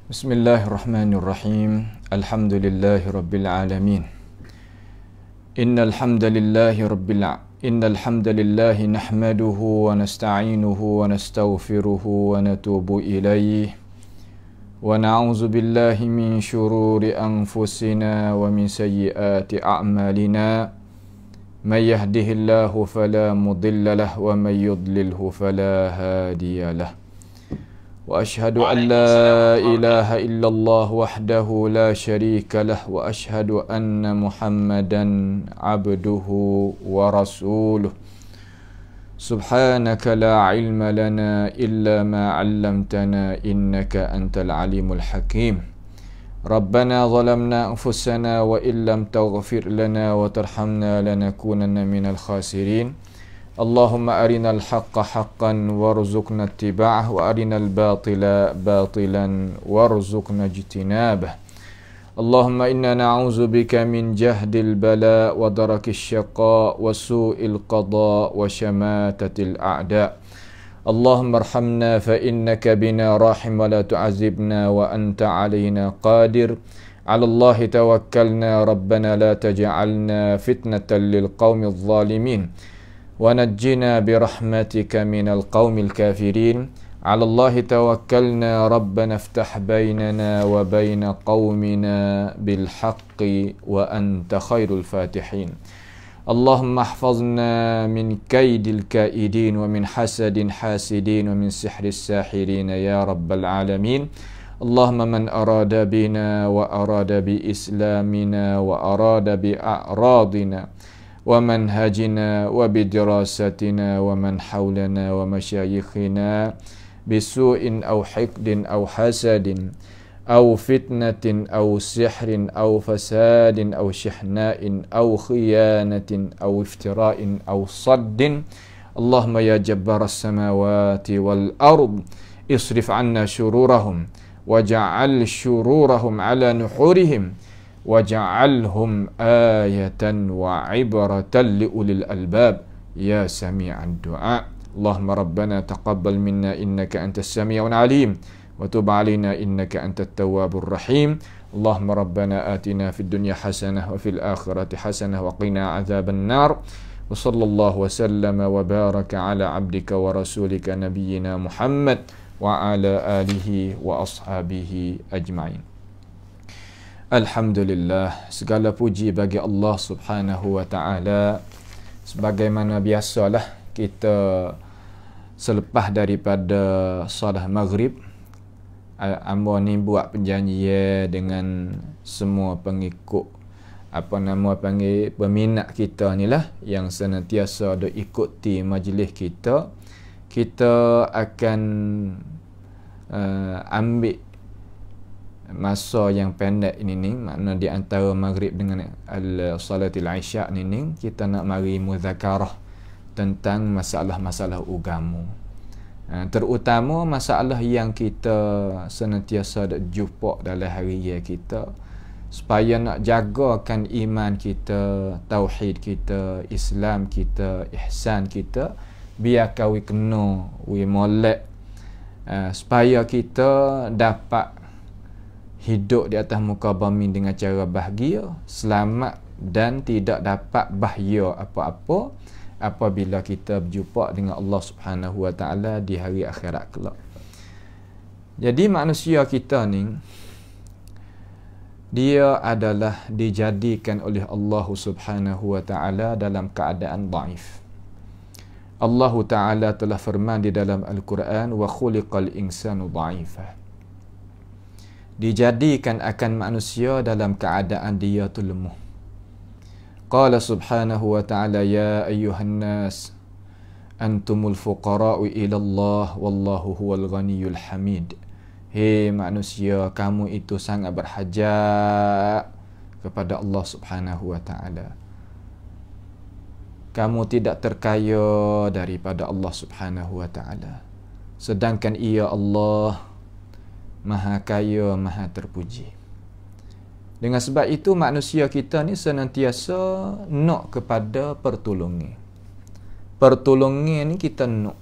Bismillahirrahmanirrahim. Alhamdulillahi rabbil alamin. Innal hamdalillahi nahmaduhu wa nasta'inuhu wa nastaghfiruhu wa natubu ilayhi wa na'udzu billahi min shururi anfusina wa min sayyiati a'malina. May yahdihillahu fala mudilla lahu wa may yudlilhu fala hadiya lahu. وأشهد أن لا إله إلا الله وحده لا شريك له وأشهد أن محمدا عبده ورسوله سبحانك لا علم لنا إلا ما علمتنا إنك أنت العليم الحكيم ربنا ظلمنا أنفسنا وإن لم تغفر لنا وترحمنا لنكونن من الخاسرين اللهم أرنا الحق حقا وارزقنا اتباعه وأرنا الباطل باطلا وارزقنا اجتنابه اللهم إنا نعوذ بك من جهد البلاء ودرك الشقاء وسوء القضاء وشماتة الأعداء اللهم ارحمنا فإنك بنا راحم ولا تعذبنا وأنت علينا قادر على الله توكلنا ربنا لا تجعلنا فتنة للقوم الظالمين ونجنا برحمتك من القوم الكافرين على الله توكلنا ربنا افتح بيننا وبين قومنا بالحق وأنت خير الفاتحين اللهم احفظنا من كيد الكائدين ومن حسد حاسدين ومن سحر الساحرين يا رب العالمين اللهم من أراد بنا وأراد بإسلامنا وأراد بأعراضنا ومنهجنا وبدراستنا ومن حولنا ومشايخنا بسوء أو حقد أو حسد أو فتنة أو سحر أو فساد أو شحناء أو خيانة أو افتراء أو صد اللهم يا جبار السماوات والأرض اصرف عنا شرورهم واجعل شرورهم على نحورهم وجعلهم آية وعبرة لأولي الألباب يا سميع الدعاء اللهم ربنا تقبل منا إنك أنت السميع العليم وتب علينا إنك أنت التواب الرحيم اللهم ربنا آتنا في الدنيا حسنة وفي الآخرة حسنة وقنا عذاب النار وصلى الله وسلم وبارك على عبدك ورسولك نبينا محمد وعلى آله وأصحابه أجمعين. Alhamdulillah, segala puji bagi Allah Subhanahu wa ta'ala. Sebagaimana biasalah kita selepas daripada solat maghrib, amba ni buat perjanjian dengan semua pengikut peminat kita ni lah yang senantiasa ada ikuti majlis kita. Kita akan ambil masa yang pendek ini ni, makna di antara maghrib dengan salatil isya ni kita nak mari muzakarah tentang masalah-masalah agama, terutama masalah yang kita senantiasa ada jumpa dalam hari kita, supaya nak jagakan iman kita, tauhid kita, Islam kita, ihsan kita, biar kawi kena wi molek, supaya kita dapat hidup di atas muka bumi dengan cara bahagia, selamat dan tidak dapat bahaya apa-apa apabila kita berjumpa dengan Allah Subhanahu wa ta'ala di hari akhirat kelak. Jadi manusia kita ni, dia adalah dijadikan oleh Allah Subhanahu wa ta'ala dalam keadaan dhaif. Allah Ta'ala telah firman di dalam Al-Quran, wa khuliqal insanu dhaifa. Dijadikan akan manusia dalam keadaan dia tu lemah. Qala subhanahu wa ta'ala, ya ayyuhan nas antumul fuqara'u ila Allah wallahu huwal ghaniyul hamid. Hei manusia, kamu itu sangat berhajat kepada Allah Subhanahu wa ta'ala. Kamu tidak terkaya daripada Allah Subhanahu wa ta'ala, sedangkan ia Allah Maha kaya, maha terpuji. Dengan sebab itu manusia kita ni senantiasa nak kepada pertolongan. Pertolongan ni kita nak.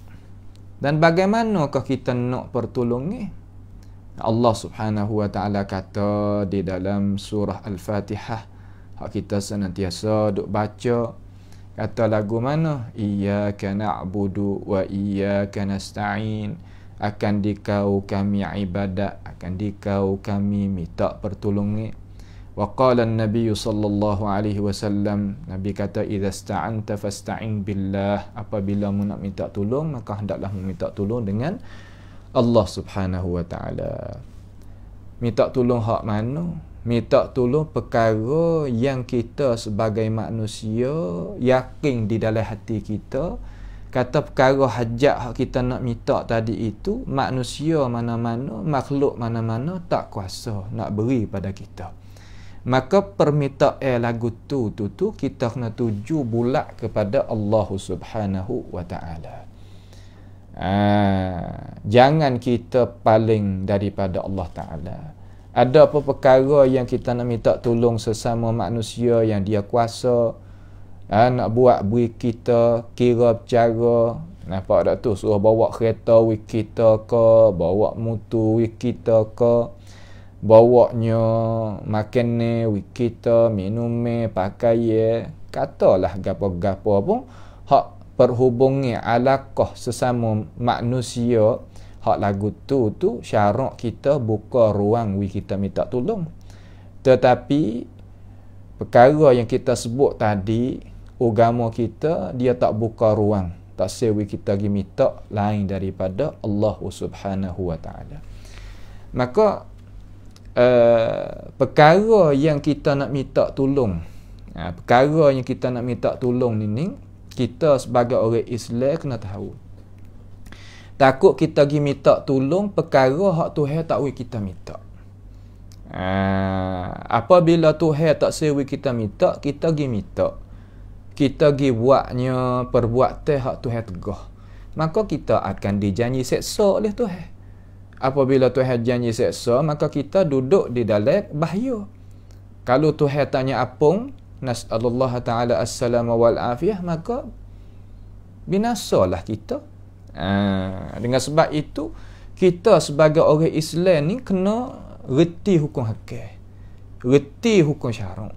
Dan bagaimanakah kita nak pertolongan? Allah Subhanahu wa taala kata di dalam surah Al-Fatihah, hak kita senantiasa duk baca, kata lagu mana? Iyyaka na'budu wa iyyaka nasta'in. Akan dikau kami ibadat, akan dikau kami minta pertolongan. Wa qala an-nabiy sallallahu alaihi wasallam, Nabi kata idza sta'anta fasta'in billah. Apabila mu nak minta tolong, maka hendaklah mu minta tolong dengan Allah Subhanahu wa taala. Minta tolong hak mana? Minta tolong perkara yang kita sebagai manusia yakin di dalam hati kita, kata perkara hajat hak kita nak minta tadi itu, manusia mana-mana, makhluk mana-mana tak kuasa nak beri pada kita. Maka permintaan lagu tu kita kena tuju bulat kepada Allah Subhanahu wa taala. Jangan kita paling daripada Allah Ta'ala. Ada apa perkara yang kita nak minta tolong sesama manusia yang dia kuasa, nak buat beri kita kira bercara, nampak tak tu, suruh bawa kereta wik kita ke, bawa motor wik kita ke, bawanya makanan wik kita, minum pakai, katalah gapo-gapo pun hak perhubungan alaqah sesama manusia, hak lagu tu syarak kita buka ruang wi kita minta tolong. Tetapi perkara yang kita sebut tadi, agama kita dia tak buka ruang, tak sewi kita pergi minta lain daripada Allah Subhanahu wa taala. Maka perkara yang kita nak minta tolong, perkara yang kita nak minta tolong ni, kita sebagai orang Islam kena tahu. Takut kita pergi minta tolong perkara hak Tuhan tak wi kita minta. Apabila Tuhan tak sewi kita minta, kita pergi minta, kita pergi buatnya perbuatan hak Tuhan tegah, maka kita akan dijanji seksa oleh Tuhan. Apabila Tuhan janji seksa, maka kita duduk di dalam bahaya. Kalau Tuhan tanya apung, nas'alullah ta'ala as-salama wal afiyah, maka binasalah kita. Dengan sebab itu, kita sebagai orang Islam ni kena reti hukum hakam, reti hukum syarak.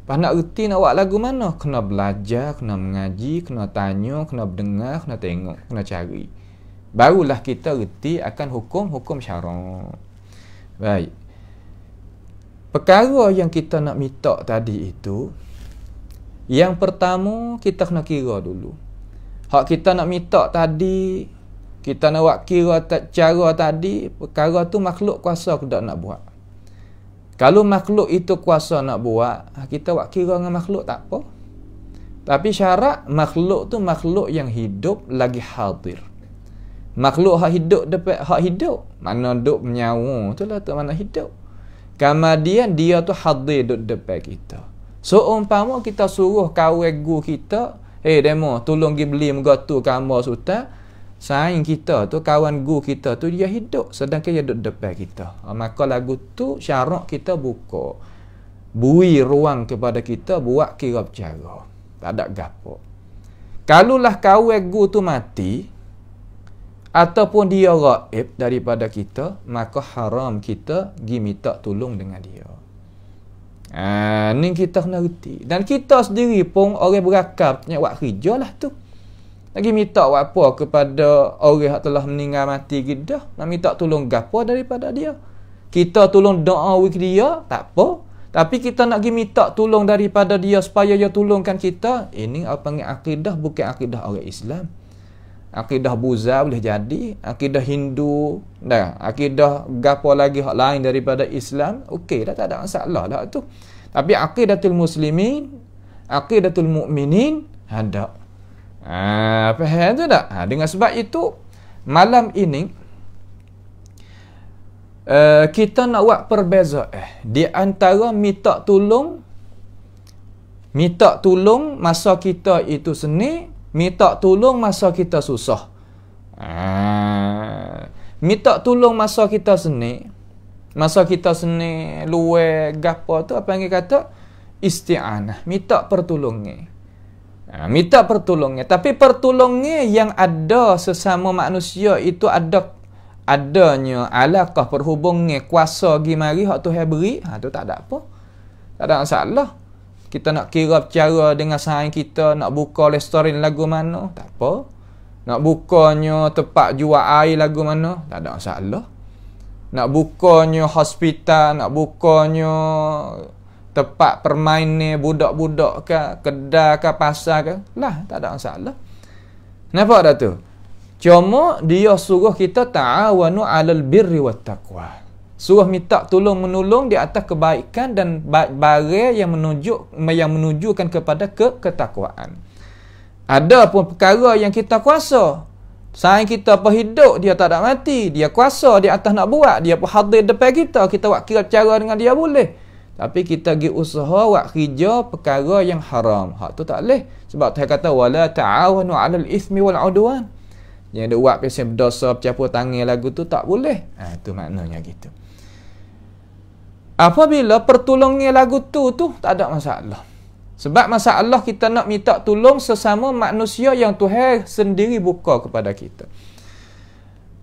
Pas nak reti nak buat lagu mana? Kena belajar, kena mengaji, kena tanya, kena dengar, kena tengok, kena cari. Barulah kita reti akan hukum-hukum syarak. Baik. Perkara yang kita nak minta tadi itu, yang pertama kita kena kira dulu. Hak kita nak minta tadi, kita nak buat kira cara tadi, perkara tu makhluk kuasa ke tak nak buat. Kalau makhluk itu kuasa nak buat, kita buat kira dengan makhluk tak apa. Tapi syarat makhluk tu makhluk yang hidup lagi hadir. Makhluk hak hidup dapat hak hidup, mana duk menyawa tu lah tu mana hidup. Kemudian dia tu hadir duduk depan kita. So umpama kita suruh kawan guru kita, demo tolong pergi beli megatu gambar sultan, saing kita tu, kawan guru kita tu dia hidup sedangkan dia duduk depan kita. Maka lagu tu syarak kita buka, beri ruang kepada kita buat kira bercara, tak ada gapo. Kalulah kawan guru tu mati ataupun dia gaib daripada kita, maka haram kita pergi minta tolong dengan dia. Ni kita kena reti. Dan kita sendiri pun orang berakal punya buat kerja lah tu. Lagi minta buat apa kepada orang yang telah meninggal mati kita, nak minta tolong gapo daripada dia. Kita tolong doa wik dia, tak apa. Tapi kita nak pergi minta tolong daripada dia supaya dia tolongkan kita, ini apa panggil akidah, bukan akidah orang Islam. Akidah Buddha boleh jadi, akidah Hindu, dah, akidah gapo lagi hak lain daripada Islam, okey dah, tak ada masalah lah tu. Tapi aqidatul muslimin, aqidatul mukminin ada. Faham tu tak? Dengan sebab itu malam ini kita nak buat perbezaan di antara minta tolong masa kita itu seni, minta tolong masa kita susah. Minta tolong masa kita seni, luar gapo tu apa yang kata isti'anah, minta pertolongan. Minta pertolongan, tapi pertolongan yang ada sesama manusia itu ada adanya alaqah perhubungan kuasa gi mari hak Tuhan beri, tu tak ada apa. Tak ada masalah. Kita nak kira bercara dengan sahabat kita, nak buka restoran lagu mana, tak apa. Nak bukanya tempat jual air lagu mana, tak ada masalah. Nak bukanya hospital, nak bukanya tempat permainan budak-budak ke, kedai ke, pasar ke, lah, tak ada masalah. Nampak tak tu? Cuma dia suruh kita ta'awanu 'alal birri wat taqwa. Suruh minta tolong menolong di atas kebaikan dan barang yang menunjukkan kepada ketakwaan. Ada pun perkara yang kita kuasa. Sayang kita apa hidup, dia tak ada mati, dia kuasa di atas nak buat, dia pun hadir depan kita buat kira cara dengan dia boleh. Tapi kita pergi usaha buat kerja perkara yang haram. Hak tu tak boleh. Sebab Tuhan kata wala ta'awanu 'alal itsmi wal 'udwan. Yang dia buat pasal berdosa bercampur tangan lagu tu tak boleh. Tu maknanya gitu. Apabila pertolongan lagu tu tak ada masalah. Sebab masalah kita nak minta tolong sesama manusia yang Tuhan sendiri buka kepada kita.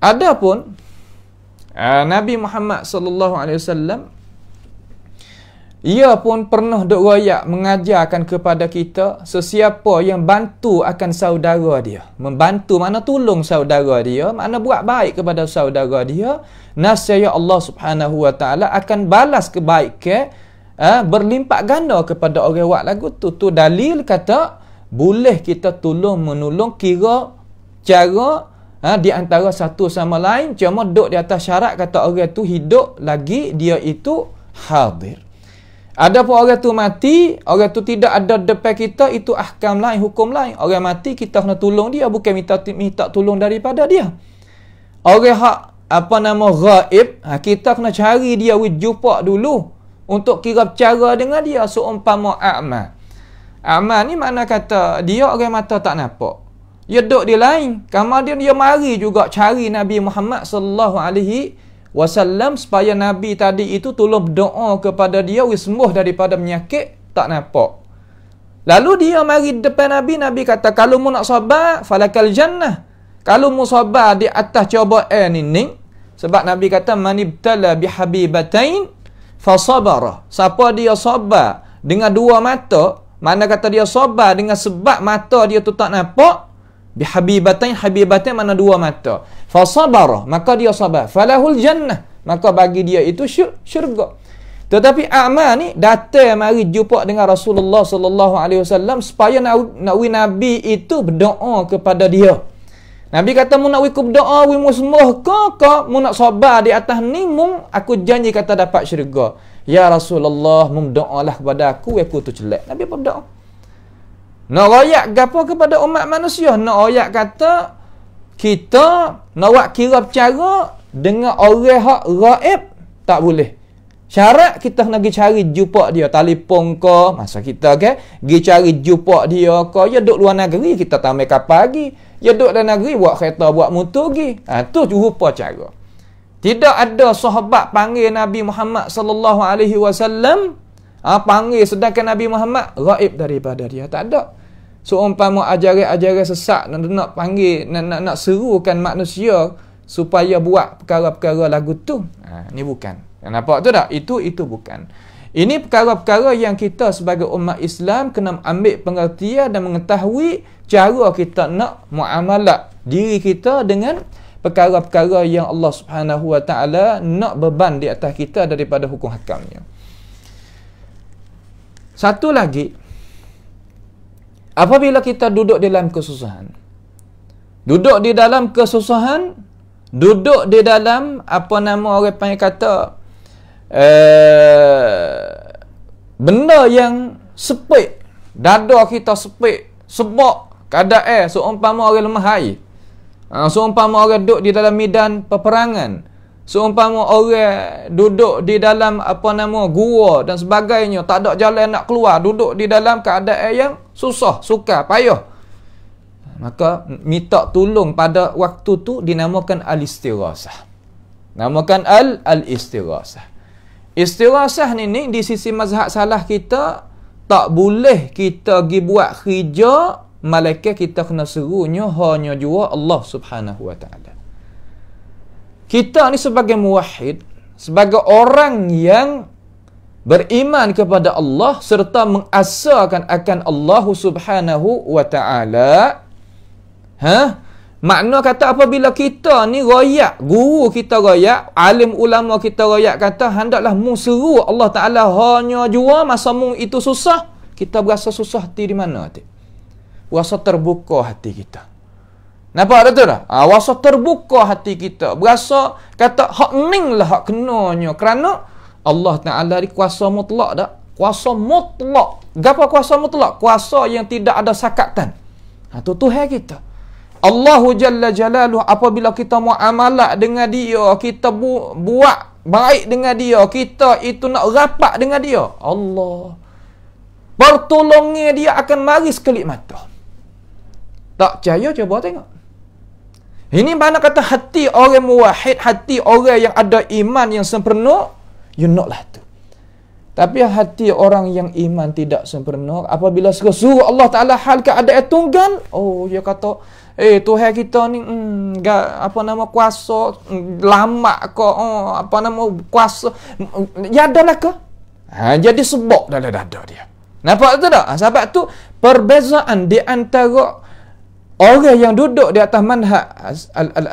Adapun Nabi Muhammad sallallahu alaihi wasallam, ia pun pernah riwayat mengajarkan kepada kita sesiapa yang bantu akan saudara dia. Membantu makna tolong saudara dia, makna buat baik kepada saudara dia, nasya Allah Subhanahu wa taala akan balas kebaikan berlimpah ganda kepada orang buat lagu tu. Tu dalil kata boleh kita tolong menolong kira cara di antara satu sama lain, cuma duduk di atas syarat kata orang tu hidup lagi dia itu hadir. Adapun orang tu mati, orang tu tidak ada depan kita, itu ahkam lain, hukum lain. Orang mati kita kena tolong dia, bukan minta tolong daripada dia. Orang hak ghaib, kita kena cari dia, jumpa dulu untuk kira bercara dengan dia. Seumpama a'ma. A'ma ni makna kata dia orang mata tak nampak. Dia duduk di lain. Kemudian dia mari juga cari Nabi Muhammad sallallahu alaihi wasallam supaya Nabi tadi itu tolong berdoa kepada dia sembuh daripada penyakit tak nampak. Lalu dia mari depan Nabi, Nabi kata kalau mu nak sabar falakal jannah. Kalau mu sabar di atas cobaan ini, sebab Nabi kata manibtala bihabibatain fasabara. Siapa dia sabar dengan dua mata, mana kata dia sabar dengan sebab mata dia tu tak nampak, bihabibatain, habibatain mana dua mata, fasabara, maka dia sabar, falahul jannah, maka bagi dia itu syurga. Tetapi a'ma ni datang mari jumpa dengan Rasulullah sallallahu alaihi wasallam supaya Nabi itu berdoa kepada dia. Nabi kata mu nak berdoa mu sembuh ke mu nak sabar di atas ni, mu aku janji kata dapat syurga. Ya Rasulullah, mu berdoalah kepada aku tu celak. Nabi berdoa. Nak royak gapo kepada umat manusia? Nak royak kata kita nak buat kira bercara dengan orang hak gaib tak boleh. Syarat kita nak pergi cari jumpa dia, telefon ke masa kita ke, pergi cari jumpa dia ke, dia duduk luar negeri kita tambah kapal lagi. Dia duduk dalam negeri buat kereta, buat motor lagi. Tu rupa cara. Tidak ada sahabat panggil Nabi Muhammad sallallahu alaihi wasallam panggil sedangkan Nabi Muhammad gaib daripada dia. Tak ada. Seumpama ajaran-ajaran sesat nak panggil, nak serukan manusia supaya buat perkara-perkara lagu tu. Ni bukan. Nampak tu tak? Itu bukan. Ini perkara-perkara yang kita sebagai umat Islam kena ambil pengertian dan mengetahui cara kita nak muamalah diri kita dengan perkara-perkara yang Allah Subhanahu wa taala nak beban di atas kita daripada hukum hakamnya. Satu lagi, apabila kita duduk dalam kesusahan, duduk di dalam orang panggil kata benda yang sepik, dada kita sepik sebab keadaan seumpama orang lemah air, seumpama orang duduk di dalam medan peperangan, seumpama orang duduk di dalam gua dan sebagainya, tak ada jalan nak keluar, duduk di dalam keadaan yang susah, sukar, payah, maka minta tolong pada waktu tu dinamakan al-istighasah. Namakan al-istighasah. Istighasah ni di sisi mazhab salah kita tak boleh kita pergi buat kerja malaikat kita kena serunya hanya jua Allah Subhanahu wa taala. kita ni sebagai muwahhid, sebagai orang yang beriman kepada Allah serta mengasahkan akan Allah Subhanahu wa taala, makna kata apabila kita ni royak, guru kita royak, alim ulama kita royak kata hendaklah mu seru Allah Taala hanya jua masa mu itu susah, kita berasa susah hati di mana hati? Berasa terbuka hati kita. Nampak tak tu dah? Berasa terbuka hati kita. Berasa kata hak ning lah hak kenanya. Kerana Allah Ta'ala di kuasa mutlak tak? Kuasa mutlak. Gapa kuasa mutlak? Kuasa yang tidak ada sakatan. Itu Tuhan kita. Allahu Jalla Jalaluh, apabila kita muamalah dengan dia, kita buat baik dengan dia, kita itu nak rapat dengan dia, Allah pertolongnya dia akan mari sekelip mata. Tak percaya cuba tengok. Ini mana kata hati orang muwahhid, hati orang yang ada iman yang sempurna, you know lah tu. Tapi hati orang yang iman tidak sempurna, apabila suruh Allah Ta'ala hal keadaan tunggal, dia kata, Tuhan kita ni, kuasa, lama ke, kuasa, ya adalah ke? Jadi sebab dalam dada dia. Nampak tu tak? Sebab tu, perbezaan di antara orang yang duduk di atas manhaj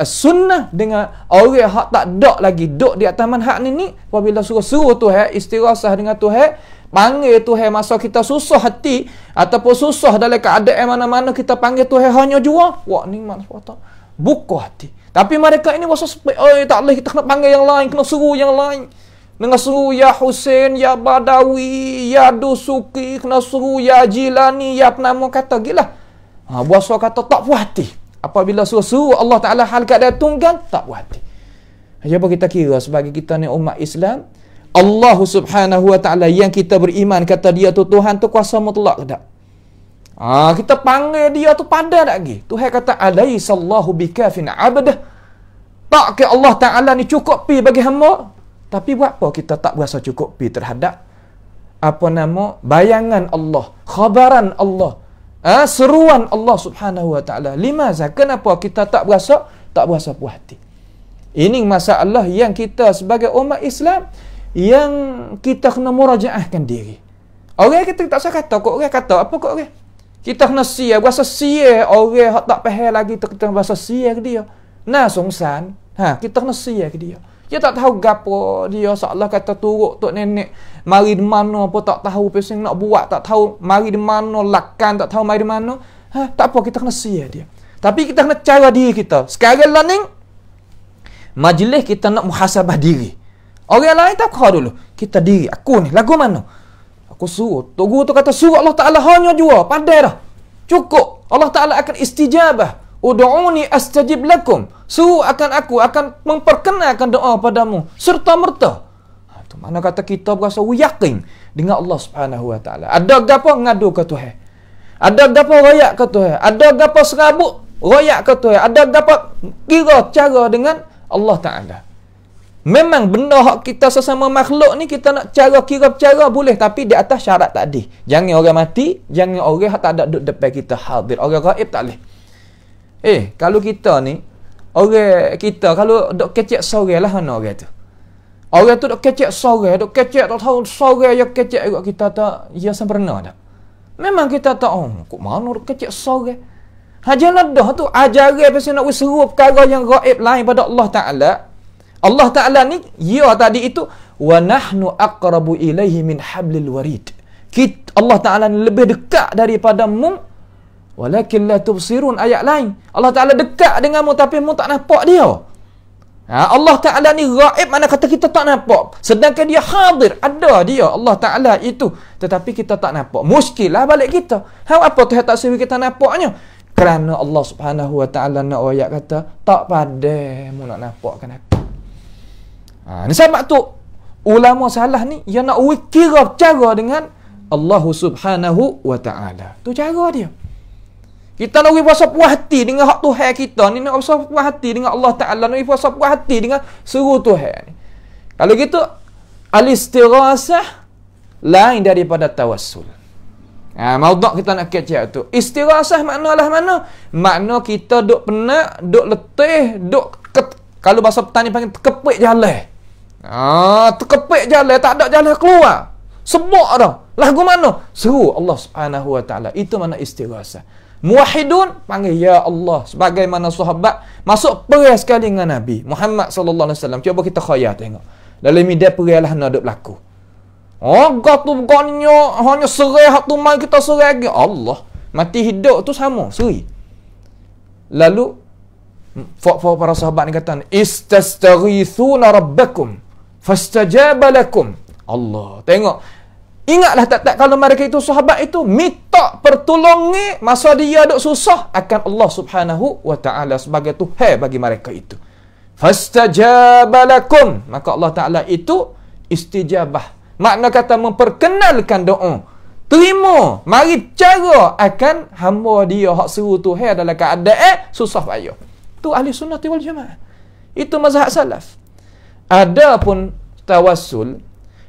sunnah dengan orang yang tak ada lagi duduk di atas manhaj ni, apabila suruh Tuhan istirasah dengan Tuhan, panggil Tuhan masa kita susah hati ataupun susah dalam keadaan mana-mana, kita panggil Tuhan hanya jua, wah ni mana sepatah buka hati. Tapi mereka ini masa tak boleh, kita kena panggil yang lain, kena suruh yang lain, dengan suruh ya Husain, ya Badawi, ya Dusuki, kena suruh ya Jilani, ya penama kata gila. Buasa kata tak puas hati. Apabila suruh Allah Ta'ala hal keadaan tunggal, tak puas hati. Apa kita kira sebagai kita ni umat Islam, Allah Subhanahu wa Ta'ala yang kita beriman kata dia tu Tuhan tu kuasa mutlak ke tak? Kita panggil dia tu pada tak lagi. Tuhan kata alaihissallahu bikafin abdah. Tak ke Allah Ta'ala ni cukup pi bagi hamba. Tapi buat apa kita tak berasa cukup pi terhadap bayangan Allah, khabaran Allah, seruan Allah Subhanahu wa Ta'ala. Limaza? Kenapa kita tak berasa puas hati? Ini masalah yang kita sebagai umat Islam yang kita kena murajaahkan diri. Orang kita tak usah kata kok, orang kata apa kok orang. Kita kena berasa orang tak faham lagi, kita berasa ke dia. Nah songsan, kita kena ke dia. Dia tak tahu gapo dia, seolah kata turuk tok nenek mari di mana apa tak tahu, pesing nak buat tak tahu mari di mana, lakan tak tahu mari di mana. Tak apa, kita kena dia. Tapi kita kena cara diri kita. Sekarang lah ni majlis kita nak muhasabah diri. Orang lain tak kau dulu. Kita diri, aku ni lagu mana? Aku suruh, tok guru tu kata suruh Allah Taala hanya jua, pandai dah. Cukup. Allah Taala akan istijabah. Ud'uni astajib lakum. Suruh akan aku akan memperkenalkan doa padamu serta merta. Tu mana kata kita berasa yakin dengan Allah Subhanahu wa Ta'ala. Ada gapo ngadu ke Tuhan? Ada gapo royak ke Tuhan? Ada gapo serabut royak ke Tuhan? Ada gapo kira cara dengan Allah Ta'ala? Memang benda hak kita sesama makhluk ni kita nak kira cara boleh, tapi di atas syarat tadi. Jangan orang mati, jangan orang hak tak ada duduk depan kita hadir. Orang gaib tak boleh. Kalau kita ni, orang kita kalau dok kecek sore lah mana orang tu. Orang tu dok kecek sore, dok kecek tak tahu sore yang kecek juga kita tak, ya sempurna dah. Memang kita tak, kok mana dok kecek sore. Jangan dah tu ajaran pasal nak seru perkara yang gaib lain pada Allah Ta'ala. Allah Ta'ala ni, tadi itu, wa nahnu aqrabu ilaihi min hablil warid. Allah Ta'ala ni lebih dekat daripada mu, walakin la tubsirun, ayat lain. Allah Ta'ala dekat denganmu tapi mu tak nampak dia. Allah Ta'ala ni gaib, mana kata kita tak nampak. Sedangkan dia hadir, ada dia Allah Ta'ala itu. Tetapi kita tak nampak. Muskilah balik kita. Apa Tuhan tak suruh kita nampaknya? Kerana Allah Subhanahu wa Ta'ala nak ayat kata, tak pandai mu nak nampak kan aku. Ni sebab tu ulama salah ni yang nak kira cara dengan Allah Subhanahu wa Ta'ala. Tu cara dia. Kita nak berasa puas hati dengan hak Tuhan kita ni, nak berasa puas hati dengan Allah Ta'ala, nak berasa puas hati dengan seru Tuhan ni. Kalau gitu, al-istirasah lain daripada tawassul. Maudak kita nak kecek tu. Istirasah maknalah mana? Makna kita duk penat, duk letih, duk Kalau bahasa petani panggil terkepik jalan. Terkepik jalan, tak ada jalan keluar. Sebab dah. Lagu mana? Seru Allah Subhanahu wa taala. Itu mana istighasah. Muwahhidun panggil ya Allah, sebagaimana sahabat masuk perang sekali dengan Nabi Muhammad sallallahu alaihi wasallam. Cuba kita khayal tengok. Dalam media perang lah nak duk berlaku. Gatu bukannya hanya serai hak tu mai kita serai lagi. Allah, mati hidup tu sama, seri. Lalu para sahabat ni kata, istastaghithuna rabbakum fastajaba lakum. Allah, tengok. Ingatlah tak kalau mereka itu sahabat itu minta pertolongan masa dia duk susah akan Allah Subhanahu wa taala sebagai Tuhan bagi mereka itu. Fastajaba lakum, maka Allah taala itu istijabah. Makna kata memperkenalkan doa. Terima, mari cara akan hamba dia hak seru Tuhan dalam keadaan susah payah. Tu ahli sunnah wal jamaah. Itu mazhab salaf. Adapun tawassul,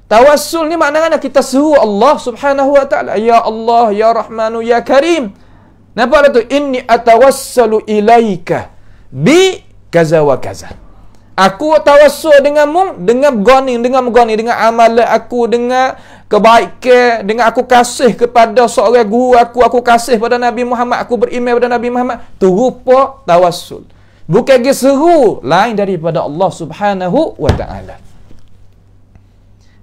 tawassul ni maknanya kita seru Allah Subhanahu wa taala, ya Allah, ya Rahmanu, ya Karim. Nampak tu? Inni atawassalu ilaika bi kaza wa kaza. Aku tawassul denganmu dengan begani, dengan amalan aku, dengan kebaikan, dengan aku kasih kepada seorang guru aku kasih pada Nabi Muhammad, aku beriman pada Nabi Muhammad. Tu rupa tawassul. Bukan dia seru lain daripada Allah Subhanahu wa taala.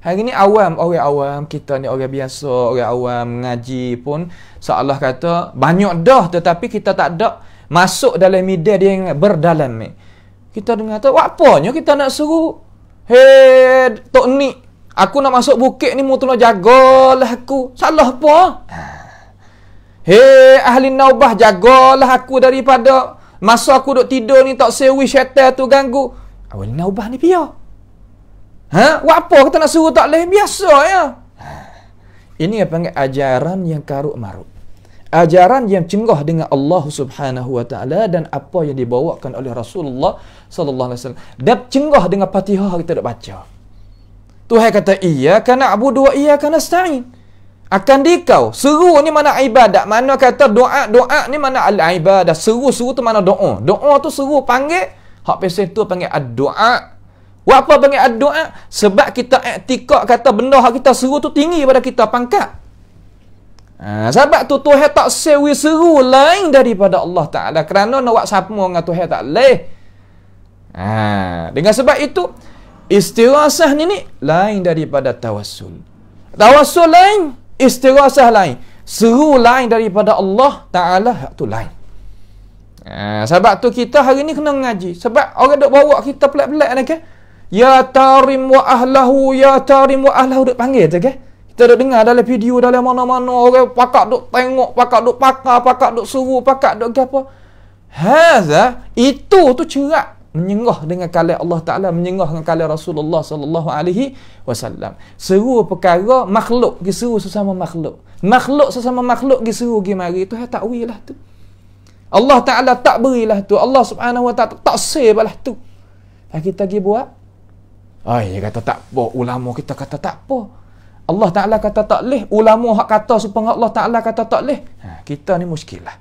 Hari ni awam, orang awam, kita ni orang biasa, orang awam mengaji pun seolah kata banyak dah, tetapi kita tak ada masuk dalam media dia yang berdalam ni. Kita dengar tu, apanya kita nak seru? Hei, Tok Ni, aku nak masuk bukit ni, mu tolong jagalah aku. Salah apa? Hei, ahli naubah, jagalah aku daripada masa aku duk tidur ni tak sewi syaitan tu ganggu. Ahli naubah ni biar. Apa kita nak suruh tak boleh? Biasa ya. Ini yang panggil ajaran yang karuk-maruk. Ajaran yang cenggah dengan Allah Subhanahu wa taala dan apa yang dibawakan oleh Rasulullah sallallahu alaihi wasallam. Dan cenggah dengan Fatihah kita dak baca. Tuhan kata iyyaka na'budu wa iyyaka nasta'in. Akan dikau. Seru ni mana ibadat. Mana kata doa ni mana al-ibadah. Seru tu mana doa. Doa tu seru panggil. Hak pasal tu panggil ad-doa. Apa panggil ad-doa? Sebab kita i'tikad kata benda hak kita seru tu tinggi pada kita pangkat. Sebab tu Tuhan tak sewi seru lain daripada Allah Ta'ala. Kerana nak buat sama dengan Tuhan tak boleh. Dengan sebab itu, istighasah ni lain daripada tawassul. Tawassul lain, istighasah lain. Seru lain daripada Allah Ta'ala, tu lain. Sebab tu kita hari ni kena ngaji. Sebab orang duk bawa kita pelik-pelik ni kan. Ya tarim wa ahlahu, ya tarim wa ahlahu duk panggil tu kan. Kita duk dengar dalam video dalam mana-mana orang pakak duk tengok, pakak duk pakar, pakak duk suruh, pakak duk apa. Hadza itu tu cerak menyenggah dengan kalam Allah Taala, menyenggah dengan kalam Rasulullah sallallahu alaihi wasallam. Seru perkara makhluk gi seru sesama makhluk. Makhluk sesama makhluk gi seru gi mari tu takwil lah tu. Allah Taala tak berilah tu. Allah Subhanahu wa taala tak sebalah tu. Kita gi buat. Dia kata tak apa, ulama kita kata tak apa. Allah Ta'ala kata tak leh, ulama hak kata supaya Allah Ta'ala kata tak leh. Kita ni muskilah.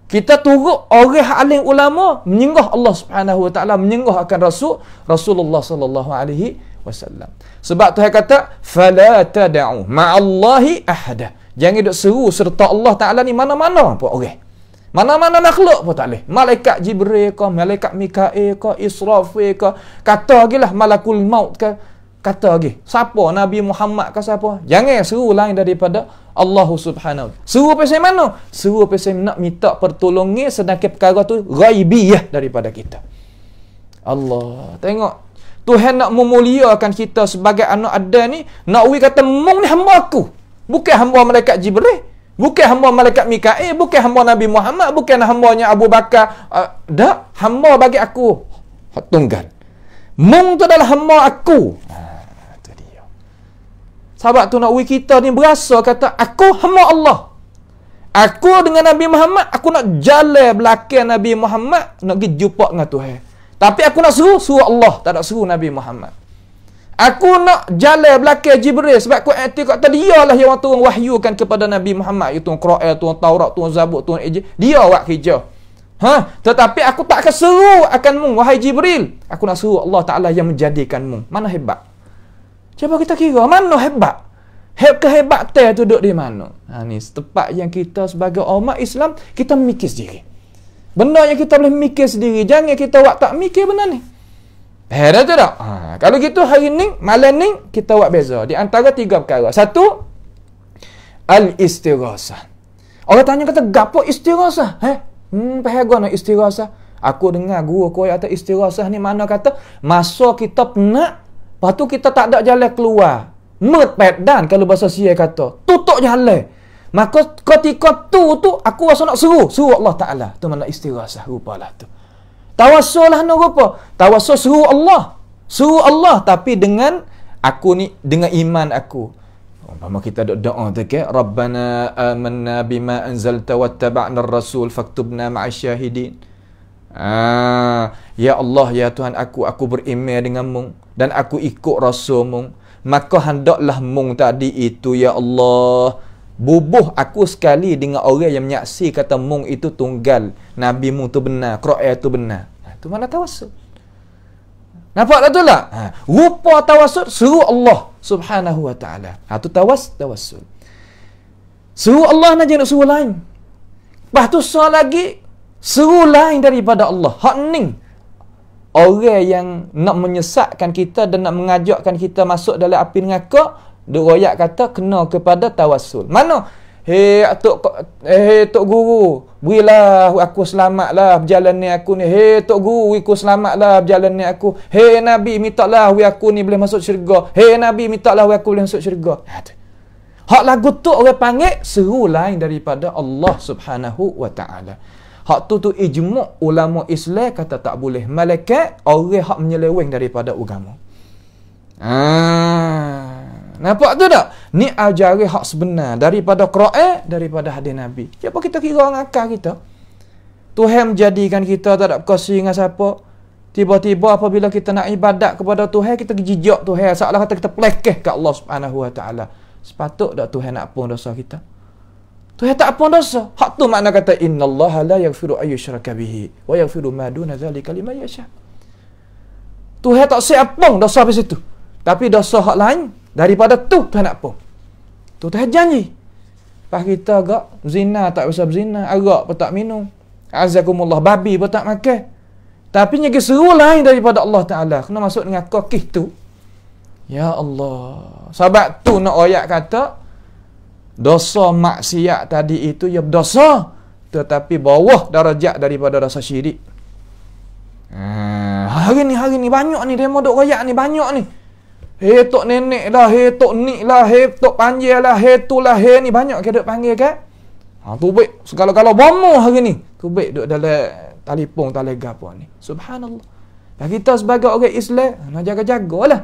Kita turut orang hak alim ulama menyenggah Allah Subhanahu wa taala, menyenggah akan Rasulullah sallallahu alaihi wasallam. Sebab Tuhan kata fala tad'u ma'allahi ahada. Jangan duk seru serta Allah Ta'ala ni mana-mana pun orang. Mana-mana makhluk pun tak boleh. Malaikat Jibril ke, malaikat Mikail ke, Israfil ke, kata lagi lah malakul maut ke, kata lagi. Siapa? Nabi Muhammad ke siapa? Jangan seru lain daripada Allah Subhanahu. Seru pasal mana? Seru pasal nak minta pertolongan sedangkan perkara tu ghaibiyah daripada kita. Allah, tengok. Tuhan nak memuliakan kita sebagai anak Adam ni, nak kata mung ni hamba aku. Bukan hamba malaikat Jibril. Bukan hamba malaikat Mikail, bukan hamba Nabi Muhammad, bukan hambanya Abu Bakar. Dak, hamba bagi aku. Hak tunggal. Mung tu adalah hamba aku. Itu dia. Sahabat tu nak kita ni berasa kata aku hamba Allah. Aku dengan Nabi Muhammad, aku nak jalan belakang Nabi Muhammad, nak pergi jumpa dengan Tuhan. Tapi aku nak suruh Allah, tak nak suruh Nabi Muhammad. Aku nak jalan belakang Jibril sebab aku i'tikad tadi dialah yang turun wahyukan kepada Nabi Muhammad, itu Quran, tu Taurat, tu Zabur, tu Injil. Dia buat kerja. Tetapi aku tak akan seru akanmu, wahai Jibril. Aku nak seru Allah Ta'ala yang menjadikanmu. Mana hebat? Cuba kita kira, mana hebat? Kehebatan tu duduk di mana? Ni tempat yang kita sebagai umat Islam, kita mikir sendiri. Benda yang kita boleh mikir sendiri. Jangan kita buat tak mikir benda ni. Dah tu tak? Kalau gitu hari ni, malam ni, kita buat beza. Di antara 3 perkara. 1, al-istighasah. Orang tanya kata, gapo istighasah? Pahagana istighasah. Aku dengar guru aku kata istighasah ni mana kata, masa kita penat, lepas tu kita tak ada jalan keluar. Dan kalau bahasa Sia kata, tutup jalan. Maka ketika tu aku rasa nak seru Allah Ta'ala. Tu mana istighasah rupalah tu. Tawassul lah nak rupa. Tawassul seru Allah tapi dengan aku ni, dengan iman aku. Umpama kita doa tu ke, Rabbana amanna bima anzalta wattaba'na ar-rasul faktubna ma'asyahidin. Ya Allah, ya Tuhan aku beriman denganmu dan aku ikut rasulmu. Maka hendaklah mung tadi itu, ya Allah, bubuh aku sekali dengan orang yang menyaksi kata mung itu tunggal, Nabi mung tu benar, Quran tu benar. Itu mana tawassul. Nampak tak tu lah? Rupa tawassul seru Allah Subhanahu wa ta'ala. Itu tawassul. Seru Allah nak jangan seru lain. Lepas tu soal lagi, seru lain daripada Allah. Hak ning. Orang yang nak menyesatkan kita dan nak mengajakkan kita masuk dalam api neraka, riwayat kata kena kepada tawassul. Mana? Tok guru, berilah aku selamatlah berjalan ni aku ni. Tok guru, aku selamatlah berjalan ni aku. Nabi, mintalah aku ni boleh masuk syurga. Nabi, mintalah aku boleh masuk syurga. Hak lagu tu orang panggil seru lain daripada Allah Subhanahu wa ta'ala. Hak tu ijma' ulama Islam kata tak boleh. Malaikat orang hak menyeleweng daripada agama. Nampak tu tak? Ni ajaran hak sebenar daripada Quran, daripada hadis Nabi. Siapa kita kira orang akal kita? Tuhan menjadikan kita tak ada berkasi dengan siapa. Tiba-tiba apabila kita nak ibadat kepada Tuhan, kita jijak Tuhan. Seolah kata kita pelekeh ke Allah Subhanahu wa ta'ala. Sepatut tak Tuhan nak ampun dosa kita? Tuhan tak ampun dosa. Hak tu makna kata innallaha la yaghfiru ayyushraka bihi wa yaghfiru ma duna dzalika liman yasha. Tuhan tak siapang dosa habis itu. Tapi dosa hak lain daripada tu Tuhan nak ampun. Tu Tuhan janji. Pas kita agak zina tak bisa berzina, arak pun tak minum. Azakumullah, babi pun tak makan. Tapi nyagi seru lain daripada Allah Ta'ala. Kena masuk dengan kokih tu. Ya Allah. Sebab tu nak ayat kata dosa maksiat tadi itu ya berdosa, tetapi bawah darajat daripada dosa syirik. Hari ni banyak ni demo duk royak ni, banyak ni. Tok nenek lah, tok nik lah, tok panggil lah, tu lah, ni banyak ke duk panggil kan? Tu baik segala-gala bomo hari ni. Tu baik duk dalam telefon telegram apa ni. Subhanallah. Dan kita sebagai orang Islam nak jaga-jagalah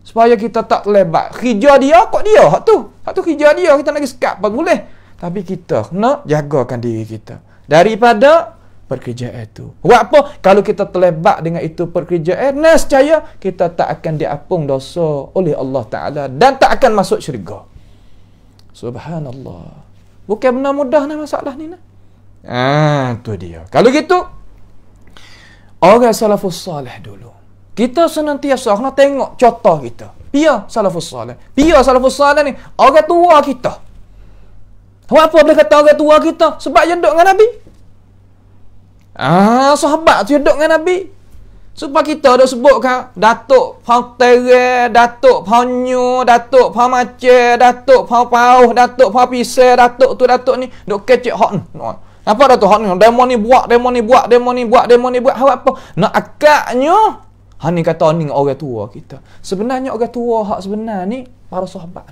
supaya kita tak terlibat. Kerja dia kok dia hak tu kerja dia, kita nak sekat apa boleh. Tapi kita nak jagakan diri kita daripada perkerjaan itu. Buat apa? Kalau kita terlibat dengan itu perkerjaan, nescaya kita tak akan diampun dosa oleh Allah Ta'ala dan tak akan masuk syurga. Subhanallah. Bukan benar mudah nak masalah ni. Tu dia. Kalau gitu, orang salafus salih dulu, kita senantiasa kena tengok contoh kita. Pia salafus salih. Pia salafus salih ni orang tua kita. Apa boleh kata orang tua kita? Sebab dia duduk dengan Nabi. Sahabat tu duduk dengan Nabi. Sebab kita dah sebut kan, Datuk Pau Tere, Datuk Pau Nyu, Datuk Pau Maceh, Datuk Pau Pauh, Datuk Pau Pisai, Datuk tu Datuk ni duk kecek hak ni. Apa Datuk hak ni? Demo ni buat. Hak apa? Nak akaknya. Ni kata ni orang tua kita. Sebenarnya orang tua hak sebenar ni para sahabat.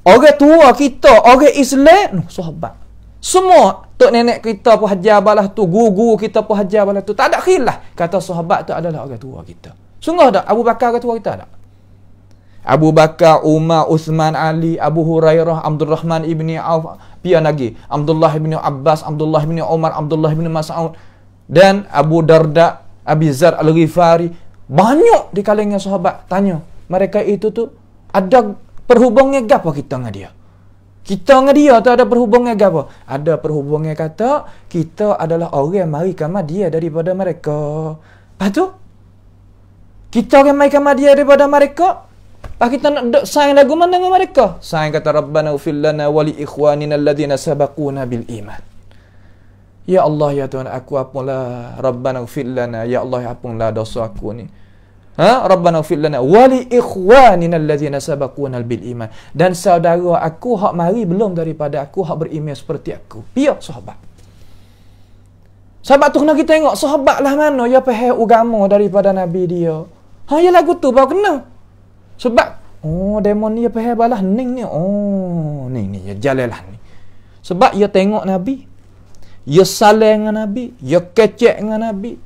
Orang tua kita, orang Islam, sahabat. Semua tok nenek kita pun hajar balah tu, guru kita pun hajar balah tu. Tak ada khilaf kata sahabat tu adalah orang tua kita. Sungguh tak Abu Bakar orang tua kita tak? Abu Bakar, Umar, Uthman, Ali, Abu Hurairah, Abdul Rahman ibni Auf, pian lagi Abdullah ibni Abbas, Abdullah ibni Umar, Abdullah ibni Mas'ud dan Abu Darda, Abi Zar Al-Ghifari. Banyak di kalangan sahabat tanya, mereka itu tu ada perhubungnya gapo kita dengan dia? Kita dengan dia tu ada perhubungan ke apa? Ada perhubungan kata, kita adalah orang yang mari kamar dia daripada mereka. Lepas tu, kita orang mari kamar dia daripada mereka. Lepas kita nak duduk sayang lagu mana dengan mereka? Sayang kata, Rabbana ufil lana wali ikhwanina alladhina sabaquna bil iman. Ya Allah, ya Tuhan, aku apunlah. Rabbana ufil lana, ya Allah, apunlah dosa aku ni. Rabbana ufil lana wali ikhwanina alladhina sabaquna bil iman. Dan saudara aku hak mari belum daripada aku, hak beriman seperti aku. Biar sahabat. Sahabat tu kena kita tengok sahabat lah mana ya faham agama daripada nabi dia. Ya lagu tu baru kena. Sebab demo ni ya faham balah ning ni. Ni ya jalalah ni. Sebab ya tengok nabi. Ya saling dengan nabi, ya kecek dengan nabi.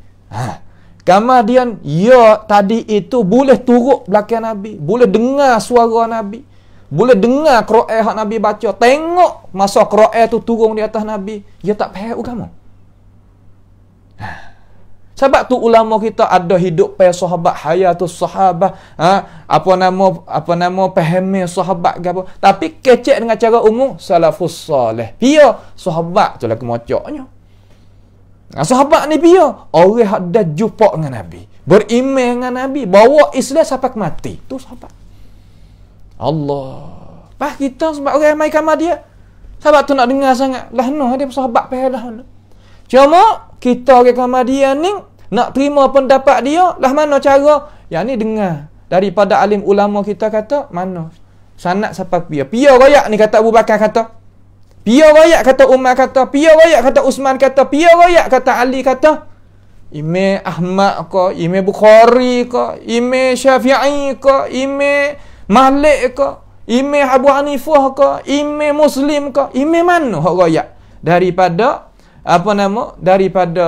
Kemudian, ya tadi itu boleh turut belakang Nabi. Boleh dengar suara Nabi. Boleh dengar Quran yang Nabi baca. Tengok masa Quran tu turun di atas Nabi. Ya tak faham agama. Sebab tu ulama kita ada hidup pada sahabat, hayatus sahabah. Apa nama fahami sahabat ke apa. Tapi kecek dengan cara umum, salafus salih. Dia sahabat tu lah kemocoknya. Sahabat ni dia orang yang dah jumpa dengan Nabi, beriman dengan Nabi, bawa Islam sampai mati. Tu sahabat. Allah. Pas kita sebab orang yang mai kamar dia, sahabat tu nak dengar sangat. Lah no dia sahabat pelah. Cuma kita orang kamar dia ni nak terima pendapat dia, lah mana cara? Yang ni dengar daripada alim ulama kita kata mana? Sanad sampai pia royak ni kata Abu Bakar kata. Pia royak kata Umar kata, pia royak kata Usman kata, pia royak kata Ali kata. Imam Ahmad ke, Imam Bukhari ke, Imam Syafi'i ke, Imam Malik ke, Imam Abu Hanifah ke, Imam Muslim ke, Imam mana hak royak daripada daripada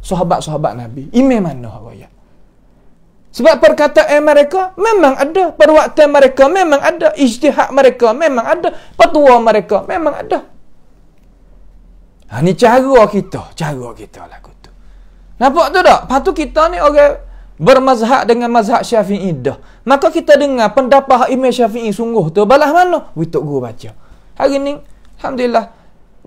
sahabat-sahabat Nabi. Imam mana hak royak? Sebab perkataan mereka memang ada, perwaktan mereka memang ada, ijtihad mereka memang ada, petua mereka memang ada. Ni cara kita lagu tu. Nampak tu tak? Lepas tu kita ni orang bermazhab dengan mazhab Syafi'i dah. Maka kita dengar pendapat Imam Syafi'i sungguh tu balah mana? Wituk guru baca. Hari ni alhamdulillah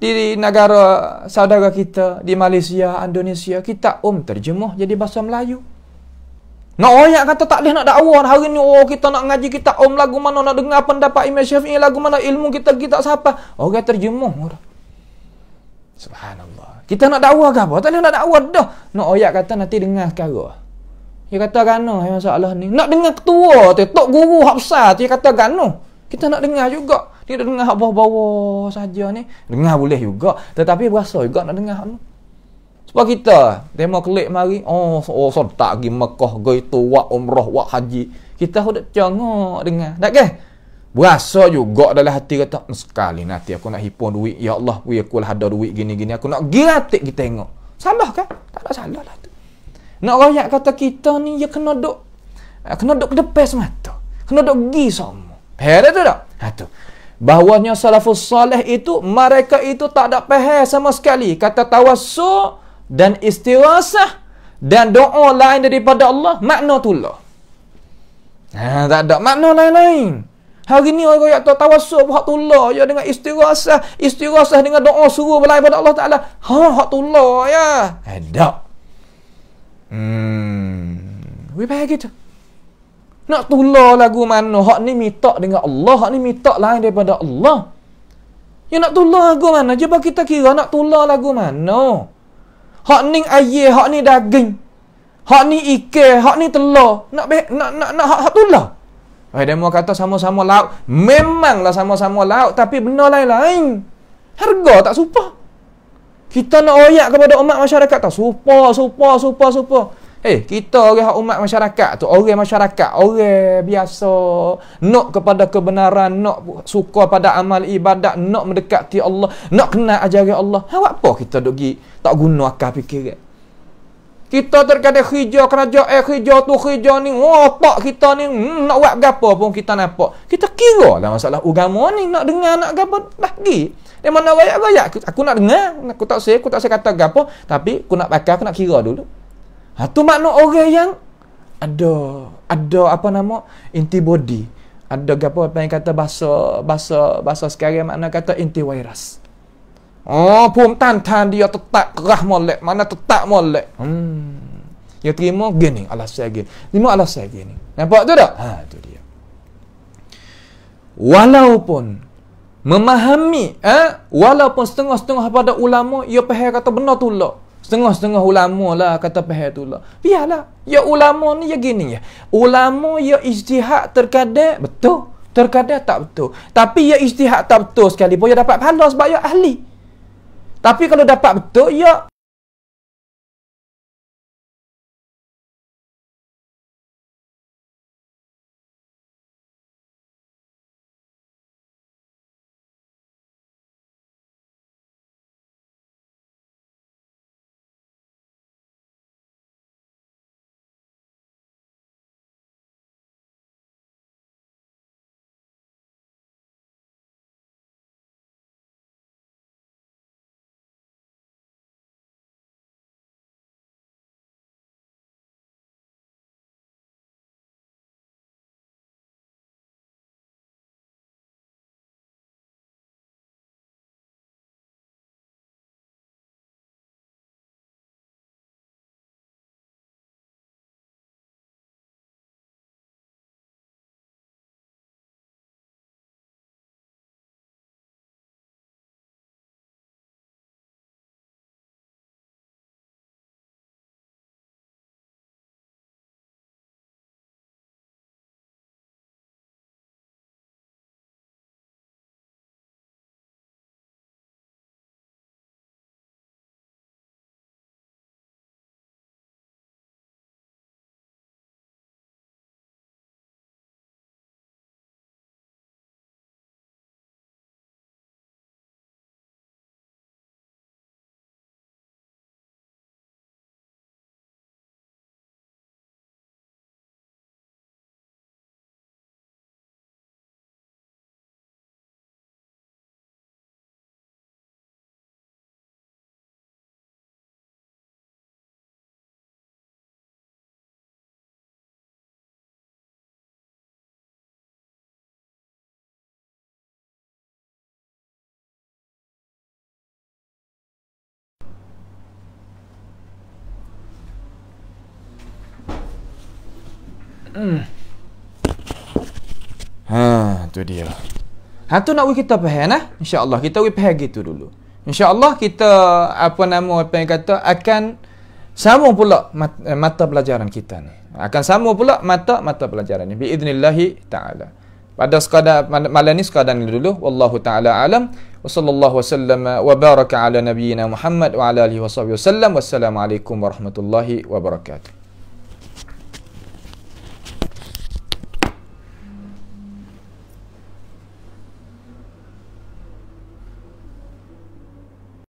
di negara saudara kita di Malaysia, Indonesia, kita terjemah jadi bahasa Melayu. Nak royak kata tak boleh nak dakwah hari ni. Kita nak ngaji kita lagu mana, nak dengar pendapat Imam Syafi'i lagu mana, ilmu kita siapa. Orang terjemuh. Subhanallah. Kita nak dakwah ke apa? Tak boleh nak dakwah dah. Nak royak kata nanti dengar sekarang. Dia kata gano masalah ni. Nak dengar ketua tu, tok guru hak besar tu, dia kata gano. Kita nak dengar juga. Dia nak dengar hak bawah-bawah saja ni. Dengar boleh juga, tetapi berasa juga nak dengar hak ni. Sebab kita demo kelik mari serta pergi Mekah gitu wak umrah wak haji, kita hendak cengok dengar tak ke berasa juga dalam hati kata sekali nanti aku nak hipon duit ya Allah aku lah ada duit gini-gini aku nak giratik kita tengok. Salah kan? Tak ada salah lah tu. Nak royak kata kita ni ya kena duk ke depan semata, kena duk gi semua. Faham tu tak? Tu bahawanya salafus salih itu mereka itu tak ada faham sama sekali kata tawassul dan istighasah dan doa lain daripada Allah makna tullah. Tak ada makna lain-lain. Hari ni orang yang tawassul hak tullah ya dengan istighasah dengan doa suruh lain pada Allah Taala. Hak tullah ya. Ada. We baik gitu. Nak tullah lagu mana? Hak ni minta dengan Allah, hak ni minta lain daripada Allah. Ya nak tullah lagu mana? Cuba kita kira nak tullah lagu mana? Hak ni air, hak ni daging. Hak ni ikan, hak ni telur. Nak hak tullah. Dia mau kata sama-sama lauk. Memanglah sama-sama lauk, tapi benda lain-lain. Harga tak serupa. Kita nak royak kepada umat masyarakat tak serupa. Kita orang umat masyarakat tu, orang masyarakat, orang biasa, nak kepada kebenaran, nak suka pada amal ibadat, nak mendekati Allah, nak kenal ajaran Allah. Apa kita duk gi tak guna akal fikir. Kita terkadang kerja kerajaan, kerja tu kerja ni, otak kita ni nak buat gapo pun kita nampak. Kita kira lah masalah agama ni, nak dengar nak gapo lagi. Di mana royak-royak aku nak dengar, aku tak saya kata gapo, tapi aku nak pakai, aku nak kira dulu. Tu makna orang yang ada antibody, Ada gapo apa yang kata bahasa sekarang makna kata antivirus. Oh, pum tan dia tetap kerah molek, mana tetap molek. Ya terima gini alasan gini. Terima alasan gini. Nampak tu tak? Tu dia. Walaupun memahami, walaupun setengah-setengah pada ulama ia faham kata benar tu lah. Setengah-setengah ulama lah kata faham tu lah. Biarlah. Ya ulama ni ya gini ya. Ulama ya ijtihad terkadang betul, terkadang tak betul. Tapi ya ijtihad tak betul sekali pun ya dapat pahala sebab ya ahli. Tapi kalau dapat betul ya tu dia. Tu nak kita faham nah. Insya-Allah kita faham gitu dulu. Insya-Allah kita apa yang kata akan sama pula mata pelajaran kita ni. Akan sama pula mata pelajaran ni biiznillah taala. Pada sekadar malam ni sekadar ni dulu. Wallahu taala alam. Wa sallallahu wasallama wa baraka ala nabiyyina Muhammad wa ala alihi wasallam. Wassalamualaikum warahmatullahi wabarakatuh.